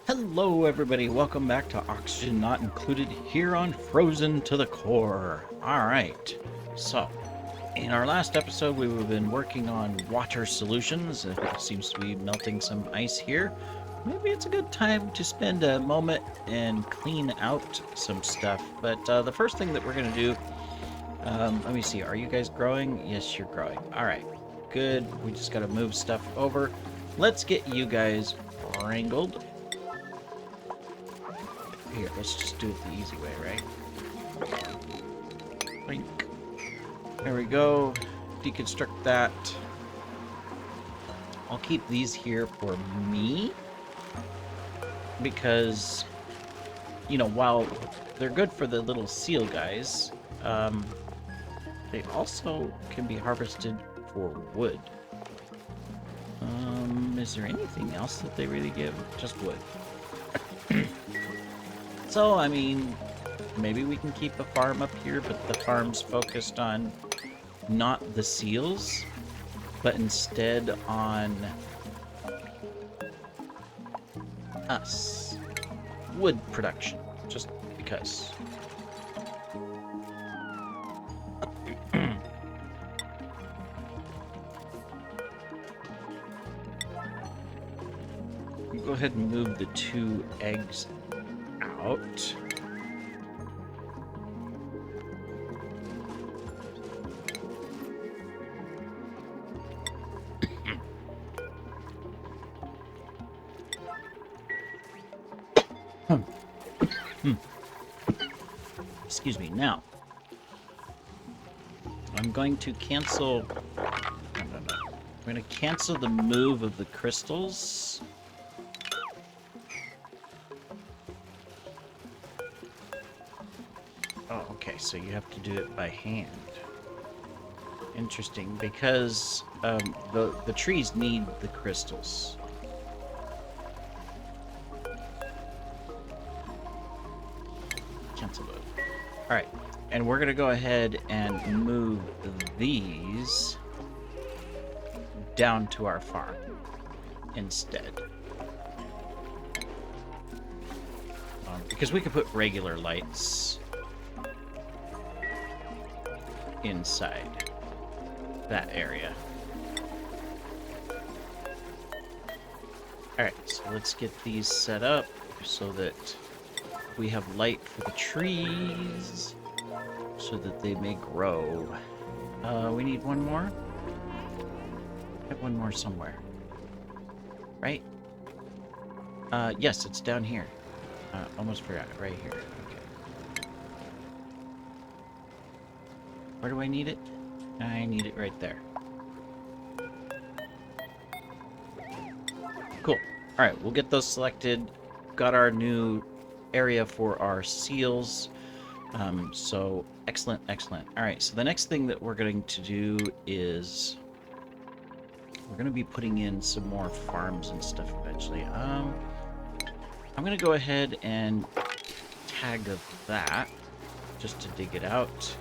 Hello everybody, welcome back to Oxygen Not Included here on Frozen to the Core. Alright, so in our last episode we've been working on water solutions. It seems to be melting some ice here. Maybe it's a good time to spend a moment and clean out some stuff. But the first thing that we're going to do, let me see, are you guys growing? Yes, you're growing. Alright, good. We just got to move stuff over. Let's get you guys wrangled. Here, let's just do it the easy way, right? Blink. There we go. Deconstruct that. I'll keep these here for me. Because, you know, while they're good for the little seal guys, they also can be harvested for wood. Is there anything else that they really give? Just wood. So, I mean, maybe we can keep a farm up here, but the farm's focused on not the seals, but instead on us. Wood production, just because. Go ahead and move the 2 eggs out. Excuse me. Now, I'm going to cancel... I'm going to cancel the move of the crystals. Oh, okay, so you have to do it by hand. Interesting, because the trees need the crystals. Cancel move. Alright, and we're going to go ahead and move these down to our farm instead. Because we could put regular lights inside that area. Alright, so let's get these set up so that we have light for the trees so that they may grow. We need one more? I have one more somewhere. Right? Yes, it's down here. Almost forgot it. Right here. Okay. Where do I need it? I need it right there. Cool. Alright, we'll get those selected. Got our new area for our seals. So, excellent, excellent. Alright, so the next thing that we're going to do is... we're going to be putting in some more farms and stuff eventually. I'm going to go ahead and tag that, just to dig it out.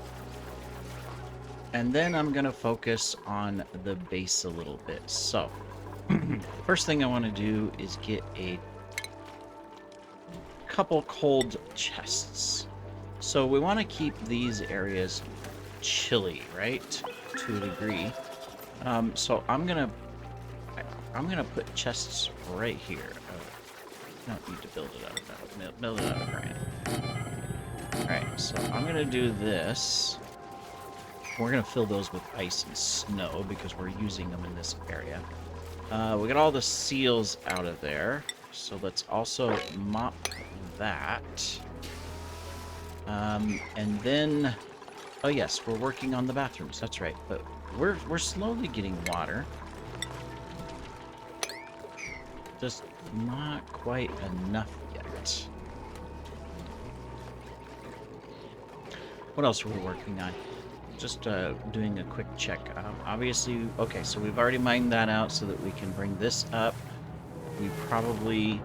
And then I'm going to focus on the base a little bit. So, first thing I want to do is get a couple cold chests. So we want to keep these areas chilly, right? To a degree. So I'm gonna put chests right here. I don't need to build it out of build it out of granite. Alright, so I'm gonna do this. We're gonna fill those with ice and snow because we're using them in this area. We got all the seals out of there, so let's also mop that. And then, oh yes, we're working on the bathrooms. That's right, but we're slowly getting water. Just not quite enough yet. What else are we working on? Just doing a quick check. Obviously, okay, so we've already mined that out so that we can bring this up. We probably...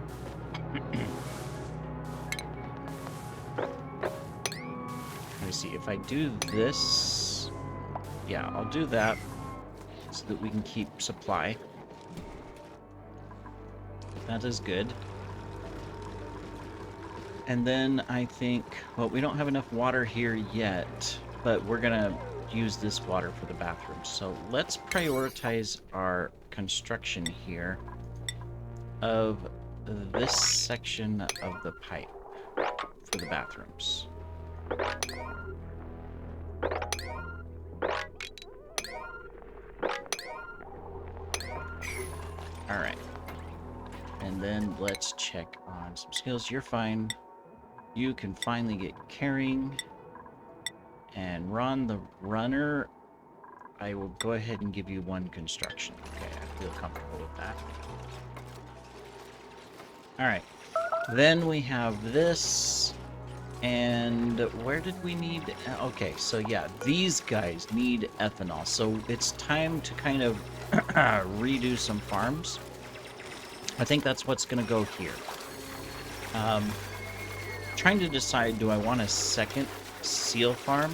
Let me see, if I do this... Yeah, I'll do that so that we can keep supply. That is good. And then I think, well, we don't have enough water here yet, but we're gonna use this water for the bathroom. So let's prioritize our construction here of this section of the pipe for the bathrooms. All right. And then let's check on some skills. You're fine. You can finally get carrying. And Ron the runner, I will go ahead and give you 1 construction. Okay, I feel comfortable with that. All right. Then we have this. And where did we need... Okay, so yeah, these guys need ethanol. So it's time to kind of redo some farms. I think that's what's going to go here. Trying to decide, do I want a second seal farm?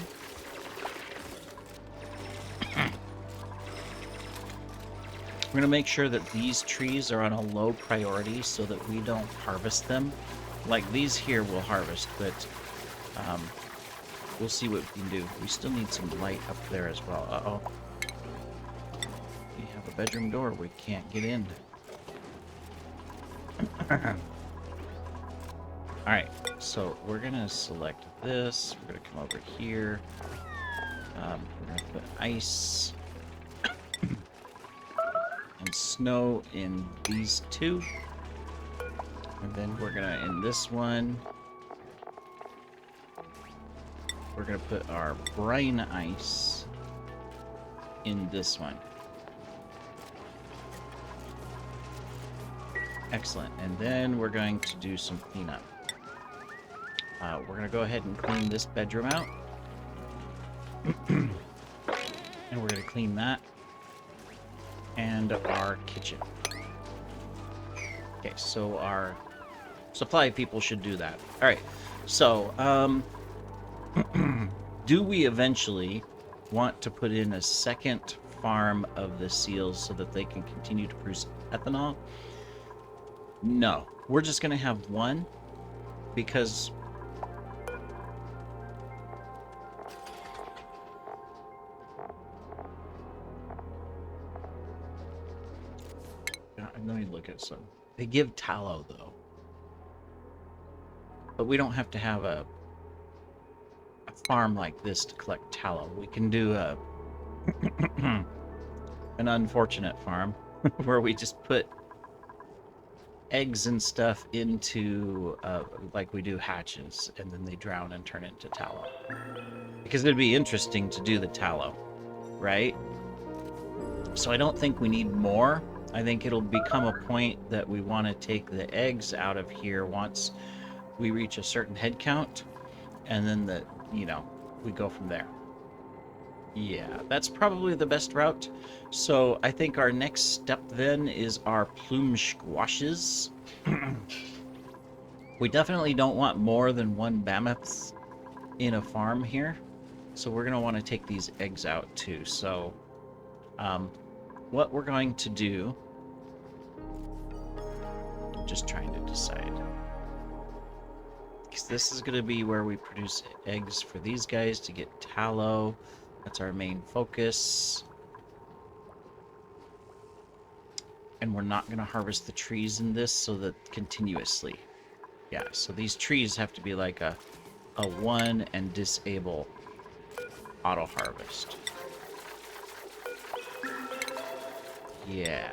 We're going to make sure that these trees are on a low priority so that we don't harvest them. Like these here we'll harvest, but we'll see what we can do. We still need some light up there as well. Uh-oh. We have a bedroom door we can't get in. Alright, so we're going to select this. We're going to come over here. We're going to put ice and snow in these 2. And then we're going to, in this one, we're going to put our brine ice in this one. Excellent. And then we're going to do some cleanup. We're going to go ahead and clean this bedroom out. And we're going to clean that. And our kitchen. Okay, so our supply people should do that. Alright, so, do we eventually want to put in a second farm of the seals so that they can continue to produce ethanol? No. We're just going to have one because... Let me look at some. They give tallow, though. But we don't have to have a farm like this to collect tallow. We can do a an unfortunate farm where we just put eggs and stuff into like we do hatches, and then they drown and turn into tallow. Because it'd be interesting to do the tallow, right? So I don't think we need more. I think it'll become a point that we want to take the eggs out of here once we reach a certain head count, and then we go from there. Yeah, that's probably the best route. So I think our next step then is our plume squashes. We definitely don't want more than 1 mammoth in a farm here. So we're going to want to take these eggs out too. So what we're going to do... I'm just trying to decide. Because this is going to be where we produce eggs for these guys to get tallow. That's our main focus. And we're not going to harvest the trees in this so that continuously. Yeah, so these trees have to be like a 1 and disable auto harvest. Yeah.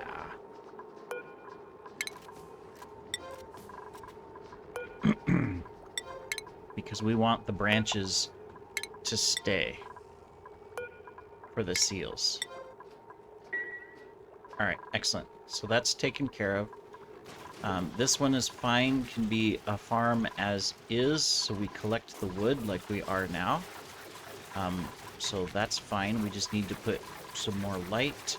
Because we want the branches to stay for the seals. Alright, excellent. So that's taken care of. This one is fine, can be a farm as is, so we collect the wood like we are now. So that's fine, we just need to put some more light.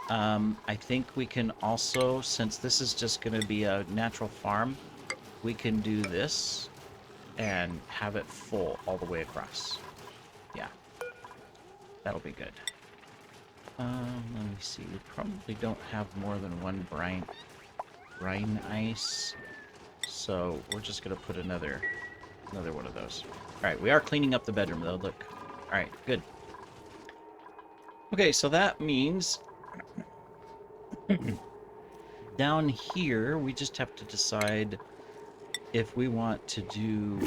I think we can also, since this is just going to be a natural farm, we can do this and have it full all the way across. Yeah, that'll be good. Let me see, we probably don't have more than 1 brine ice. So we're just gonna put another one of those. All right, we are cleaning up the bedroom though. Look. All right, good. Okay, so that means down here we just have to decide if we want to do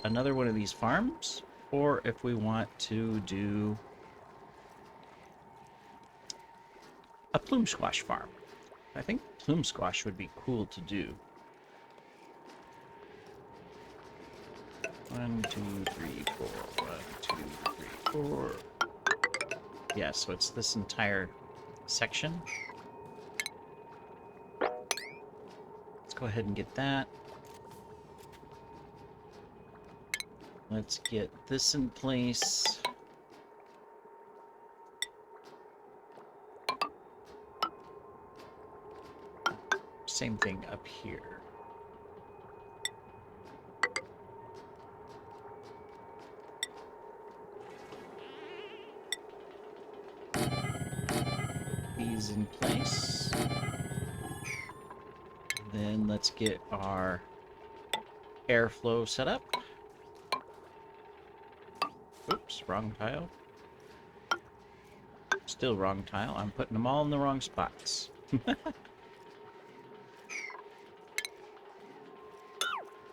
another one of these farms or if we want to do a plume squash farm. I think plume squash would be cool to do. 1, 2, 3, 4. 1, 2, 3, 4. Yeah, so it's this entire section. Let's go ahead and get that. Let's get this in place. Same thing up here. These in place. Then let's get our airflow set up. Oops, wrong tile. Still wrong tile. I'm putting them all in the wrong spots.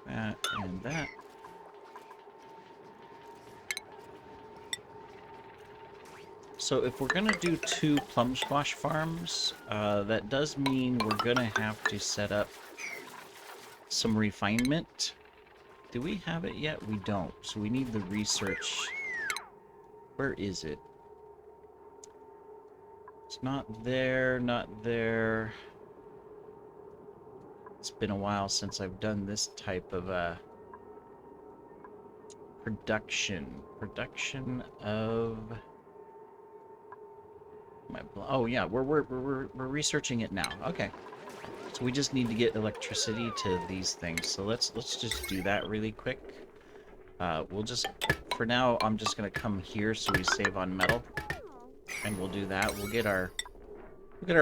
That and that. So if we're going to do 2 plum squash farms, that does mean we're going to have to set up some refinement. Do we have it yet? We don't. So we need the research. Where is it? It's not there, not there. It's been a while since I've done this type of production of my. Oh yeah, we're researching it now. Okay, so we just need to get electricity to these things. So let's just do that really quick. We'll just, for now, I'm just gonna come here so we save on metal, and we'll do that. We'll get our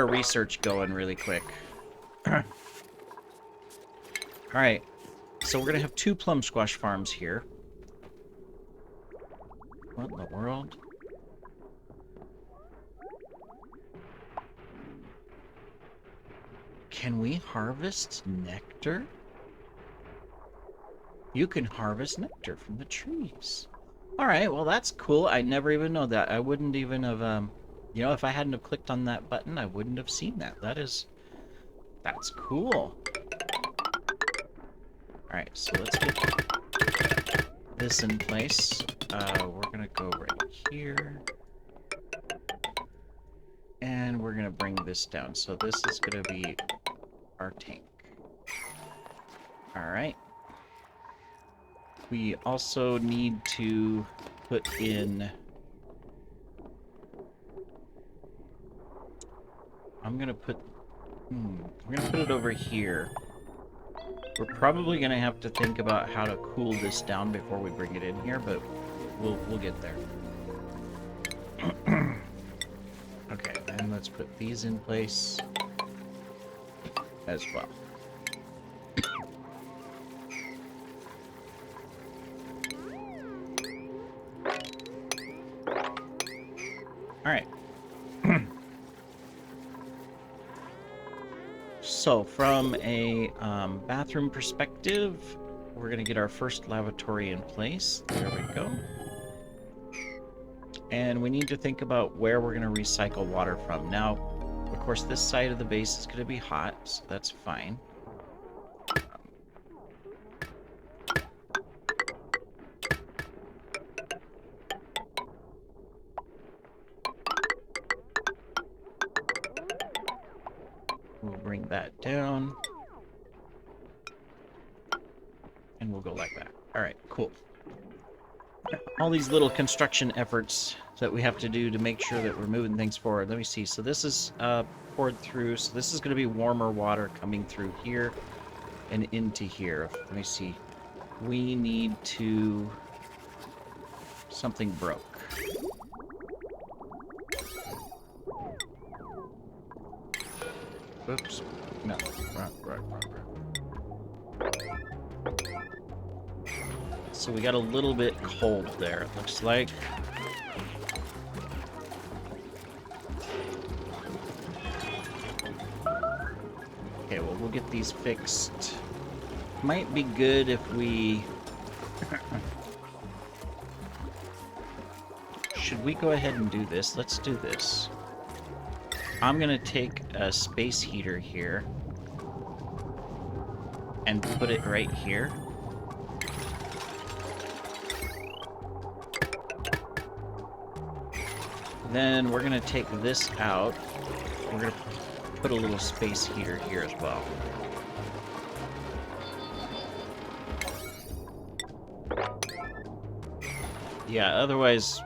research going really quick. All right, so we're gonna have 2 plum squash farms here. What in the world? Can we harvest nectar? You can harvest nectar from the trees. All right, well that's cool. I never even know that. I wouldn't even have, you know, if I hadn't have clicked on that button, I wouldn't have seen that. That's cool. All right, so let's get this in place. We're gonna go right here. And we're gonna bring this down. So this is gonna be our tank. All right. We also need to put in... I'm gonna put it over here. We're probably gonna have to think about how to cool this down before we bring it in here, but we'll get there. Okay, and let's put these in place as well. All right. So from a bathroom perspective, we're going to get our first lavatory in place. There we go. And we need to think about where we're going to recycle water from. Now, of course, this side of the base is going to be hot, so that's fine. We'll bring that down. And we'll go like that. All right, cool. All these little construction efforts that we have to do to make sure that we're moving things forward. Let me see. So this is poured through. So this is going to be warmer water coming through here and into here. Let me see. We need to... Something broke. Oops. No. Right. So we got a little bit cold there, it looks like. Okay, well, we'll get these fixed. Might be good if we... Should we go ahead and do this? Let's do this. I'm gonna take a space heater here and put it right here. Then we're gonna take this out. We're gonna put a little space heater here as well. Yeah, otherwise,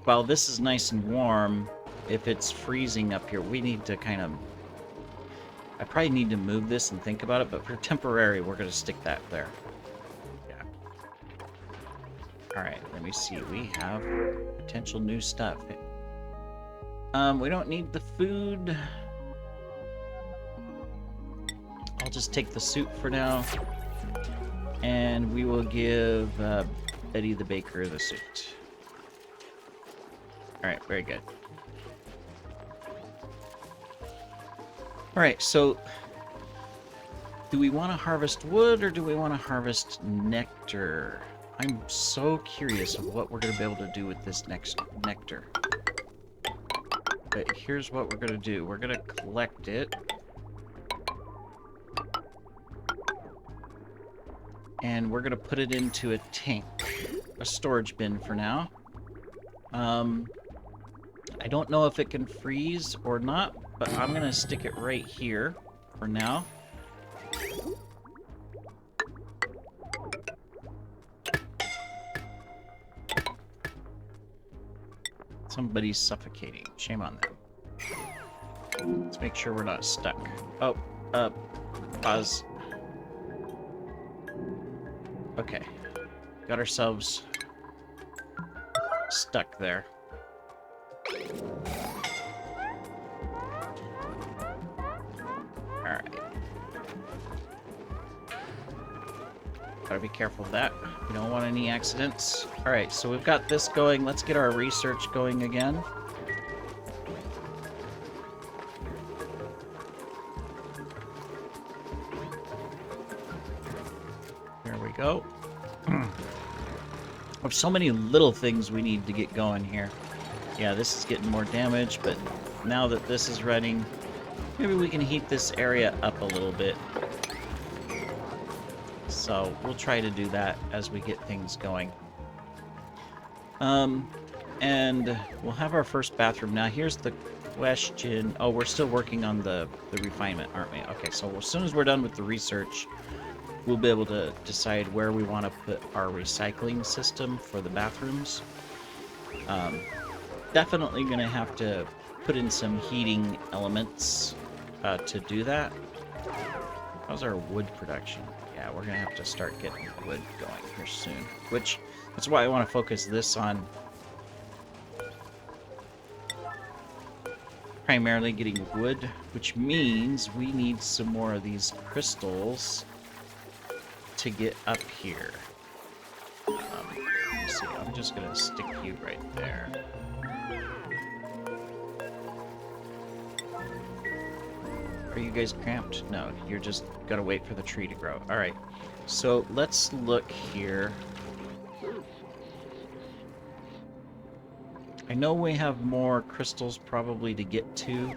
while this is nice and warm, if it's freezing up here, we need to kind of... I probably need to move this and think about it, but for temporary, we're going to stick that there. Yeah. Alright, let me see. We have potential new stuff. We don't need the food. I'll just take the suit for now. And we will give Betty the Baker the suit. Alright, very good. Alright, so do we want to harvest wood or do we want to harvest nectar? I'm so curious of what we're going to be able to do with this next nectar. But here's what we're going to do. We're going to collect it. And we're going to put it into a tank. A storage bin for now. I don't know if it can freeze or not, but I'm going to stick it right here for now. Somebody's suffocating. Shame on them. Let's make sure we're not stuck. Oh, pause. Okay. Got ourselves stuck there. Alright. Gotta be careful of that. We don't want any accidents. Alright, so we've got this going. Let's get our research going again. There we go. There's so many little things we need to get going here. Yeah, this is getting more damage, but now that this is running, maybe we can heat this area up a little bit. So we'll try to do that as we get things going. And we'll have our first bathroom. Now here's the question. Oh, we're still working on the refinement, aren't we? Okay, so as soon as we're done with the research, we'll be able to decide where we want to put our recycling system for the bathrooms. Definitely going to have to put in some heating elements to do that. How's our wood production? Yeah, we're going to have to start getting wood going here soon. Which, that's why I want to focus this on primarily getting wood, which means we need some more of these crystals to get up here. Let's see, I'm just going to stick you right there. Are you guys cramped? No, you're just gotta wait for the tree to grow. Alright, so let's look here. I know we have more crystals probably to get to.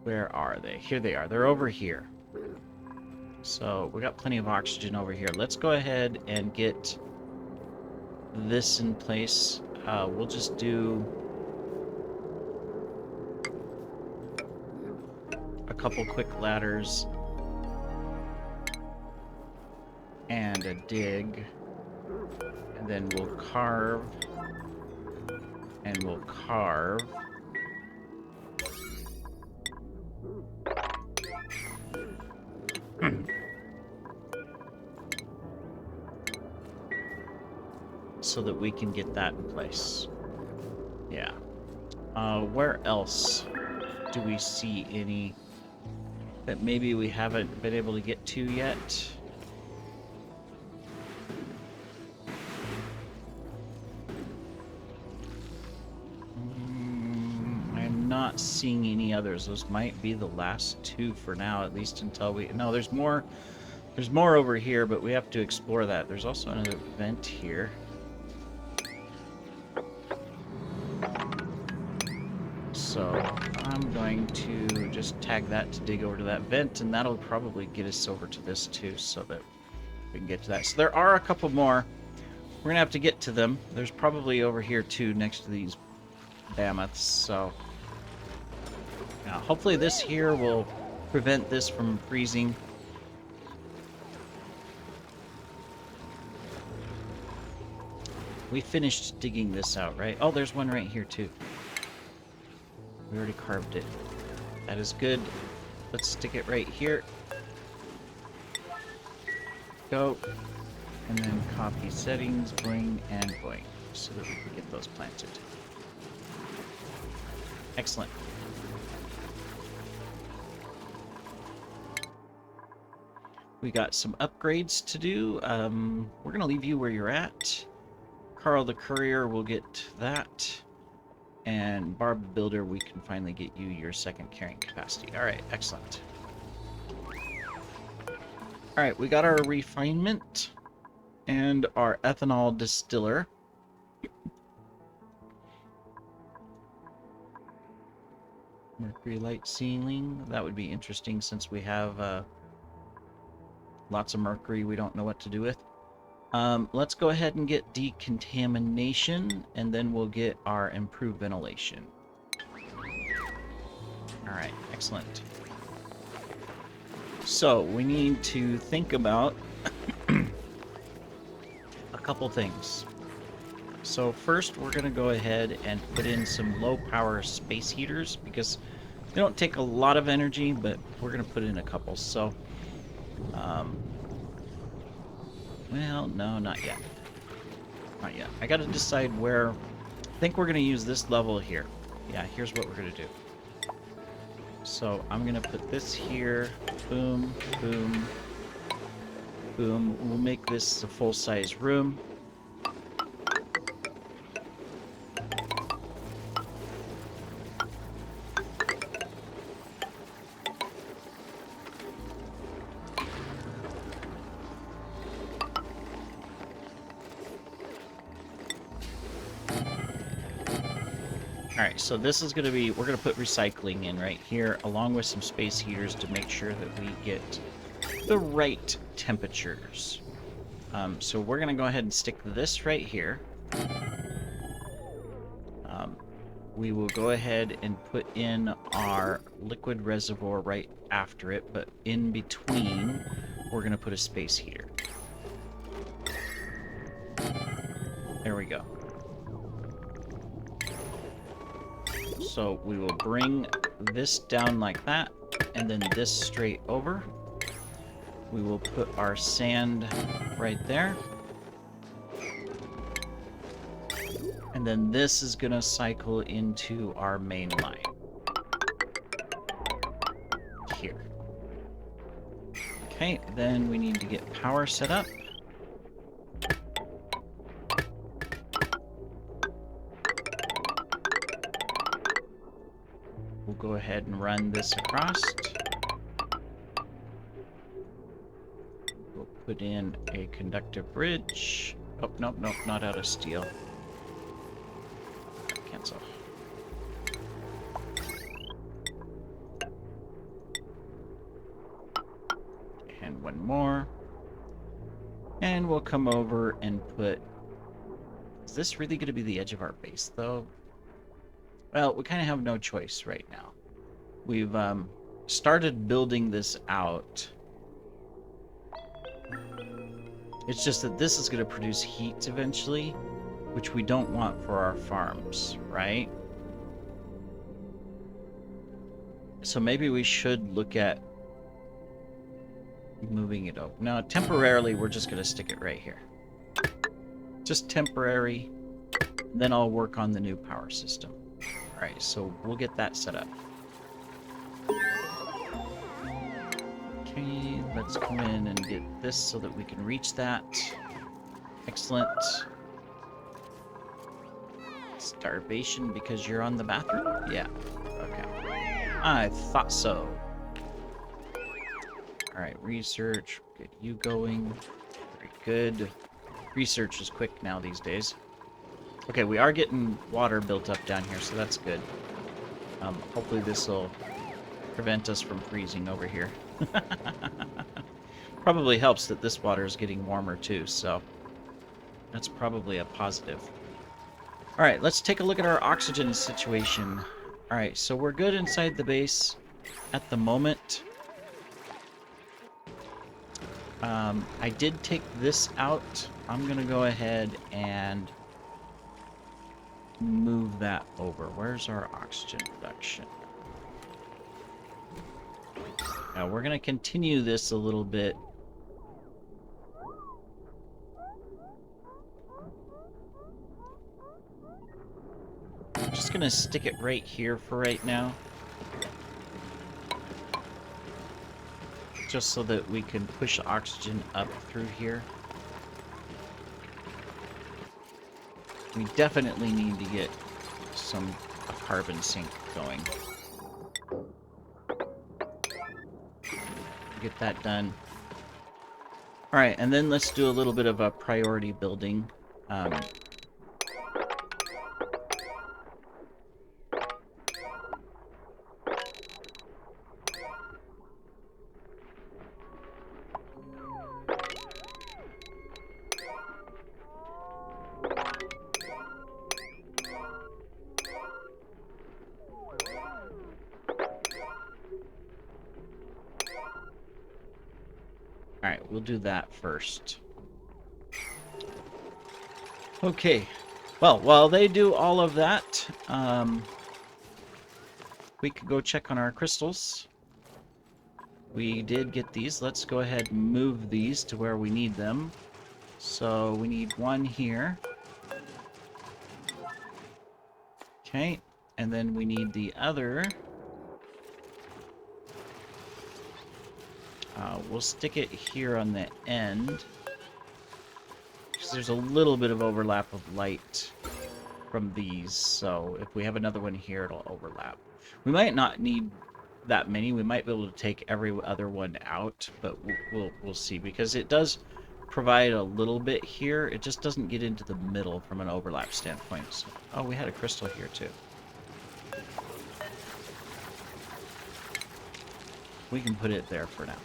Where are they? Here they are. They're over here. So we got plenty of oxygen over here. Let's go ahead and get this in place. We'll just do a couple quick ladders and a dig, and then we'll carve and we'll carve. So that we can get that in place. Yeah. Where else do we see any that maybe we haven't been able to get to yet. I'm not seeing any others. Those might be the last two for now, at least until we... No, there's more. There's more over here, but we have to explore that. There's also another vent here. So I'm going to just tag that to dig over to that vent, and that'll probably get us over to this too, so that we can get to that. So there are a couple more. We're gonna have to get to them. There's probably over here too, next to these mammoths. So hopefully this here will prevent this from freezing. We finished digging this out, right? Oh, there's one right here too. We already carved it. That is good. Let's stick it right here. Go. And then copy settings, bring, and bring, so that we can get those planted. Excellent. We got some upgrades to do. We're going to leave you where you're at. Carl the Courier will get that. And Barb the Builder, we can finally get you your second carrying capacity. Alright, excellent. Alright, we got our refinement and our ethanol distiller. Mercury light ceiling. That would be interesting since we have lots of mercury we don't know what to do with. Let's go ahead and get decontamination, and then we'll get our improved ventilation. Alright, excellent. So, we need to think about a couple things. So first, we're going to go ahead and put in some low-power space heaters, because they don't take a lot of energy, but we're going to put in a couple. So, well, no, not yet. Not yet. I gotta decide where... I think we're gonna use this level here. Yeah, here's what we're gonna do. So, I'm gonna put this here. Boom, boom, boom. We'll make this a full-size room. Alright, so this is going to be, we're going to put recycling in right here, along with some space heaters to make sure that we get the right temperatures. So we're going to go ahead and stick this right here. We will go ahead and put in our liquid reservoir right after it, but in between, we're going to put a space heater. There we go. So we will bring this down like that, and then this straight over. We will put our sand right there. And then this is going to cycle into our main line. Here. Okay, then we need to get power set up. We'll go ahead and run this across. We'll put in a conductive bridge. Oh, nope, nope, not out of steel. Cancel. And one more. And we'll come over and put... Is this really going to be the edge of our base, though? Well, we kind of have no choice right now. We've started building this out. It's just that this is going to produce heat eventually, which we don't want for our farms, right? So maybe we should look at moving it over. No, temporarily, we're just going to stick it right here. Just temporary. Then I'll work on the new power system. Alright, so we'll get that set up. Let's come in and get this so that we can reach that. Excellent. Starvation because you're on the bathroom? Yeah. Okay. I thought so. Alright, research. Get you going. Very good. Research is quick now these days. Okay, we are getting water built up down here, so that's good. Hopefully this will prevent us from freezing over here. Probably helps that this water is getting warmer too, so that's probably a positive. Alright, let's take a look at our oxygen situation. Alright, so we're good inside the base at the moment. I did take this out. I'm going to go ahead and move that over. Where's our oxygen production? Now, we're going to continue this a little bit. I'm just going to stick it right here for right now. Just so that we can push oxygen up through here. We definitely need to get a carbon sink going. Get that done. Alright, and then let's do a little bit of a priority building. Alright, we'll do that first. Okay. Well, while they do all of that, we could go check on our crystals. We did get these. Let's go ahead and move these to where we need them. So we need one here. Okay, and then we need the other. We'll stick it here on the end. Because there's a little bit of overlap of light from these. So if we have another one here, it'll overlap. We might not need that many. We might be able to take every other one out, but we'll see. Because it does provide a little bit here. It just doesn't get into the middle from an overlap standpoint. So, oh, we had a crystal here too. We can put it there for now.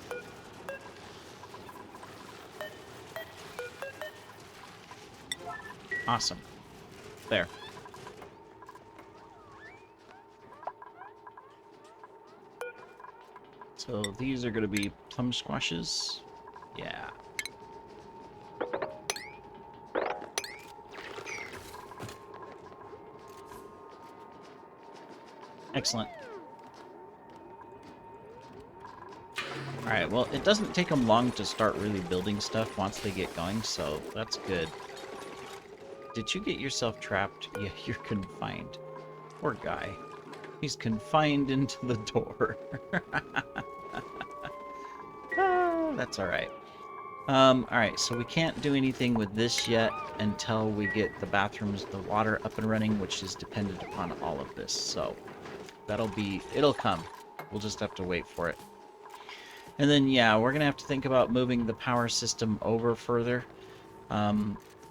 Awesome. There. So these are going to be plum squashes. Yeah. Excellent. Alright, well, it doesn't take them long to start really building stuff once they get going, so that's good. Did you get yourself trapped? Yeah, you're confined. Poor guy. He's confined into the door. That's alright. Alright, so we can't do anything with this yet until we get the bathrooms, the water up and running, which is dependent upon all of this. So it'll come. We'll just have to wait for it. And then, yeah, we're going to have to think about moving the power system over further.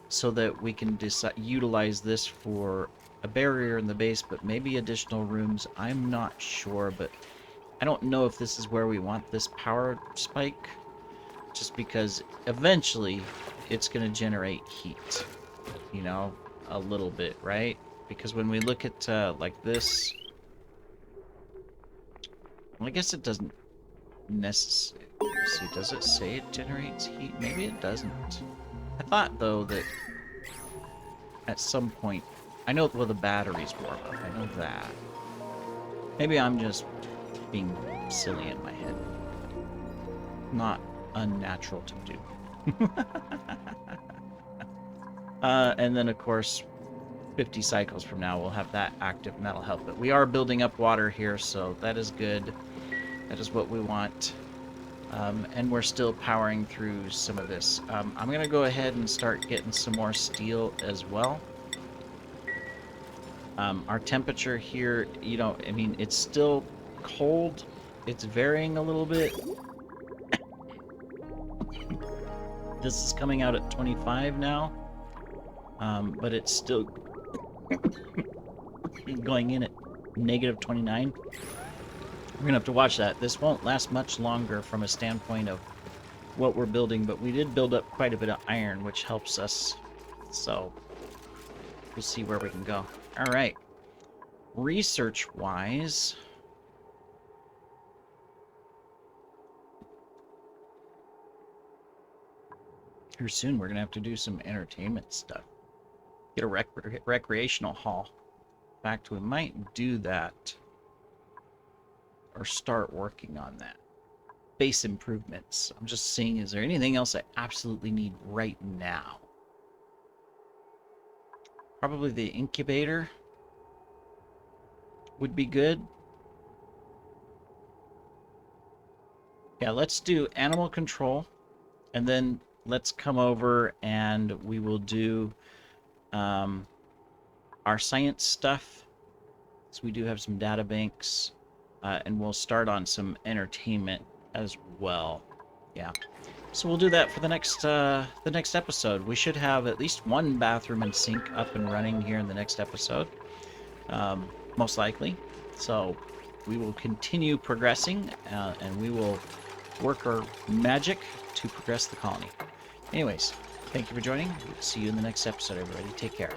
So that we can utilize this for a barrier in the base, but maybe additional rooms. I'm not sure, but I don't know if this is where we want this power spike, just because eventually it's going to generate heat, you know, a little bit, right? Because when we look at like this, well, I guess it doesn't necessarily. See, does it say it generates heat? Maybe it doesn't. I thought, though, that at some point... I know, well, the batteries warm up. I know that. Maybe I'm just being silly in my head. Not unnatural to do. And then, of course, 50 cycles from now, we'll have that active, and that'll help. But we are building up water here, so that is good. That is what we want. And we're still powering through some of this. I'm going to go ahead and start getting some more steel as well. Our temperature here, you know, I mean, it's still cold. It's varying a little bit. This is coming out at 25 now, but it's still going in at negative 29. We're going to have to watch that. This won't last much longer from a standpoint of what we're building, but we did build up quite a bit of iron, which helps us. So we'll see where we can go. All right. Research-wise, here soon we're going to have to do some entertainment stuff. Get a recreational hall. In fact, we might do that or start working on that. Base improvements. I'm just seeing, is there anything else I absolutely need right now? Probably the incubator would be good. Yeah, let's do animal control, and then let's come over and we will do our science stuff. So we do have some data banks, and we'll start on some entertainment as well. Yeah. So we'll do that for the next episode. We should have at least one bathroom and sink up and running here in the next episode, most likely. So we will continue progressing, and we will work our magic to progress the colony. Anyways, thank you for joining. We'll see you in the next episode, everybody. Take care.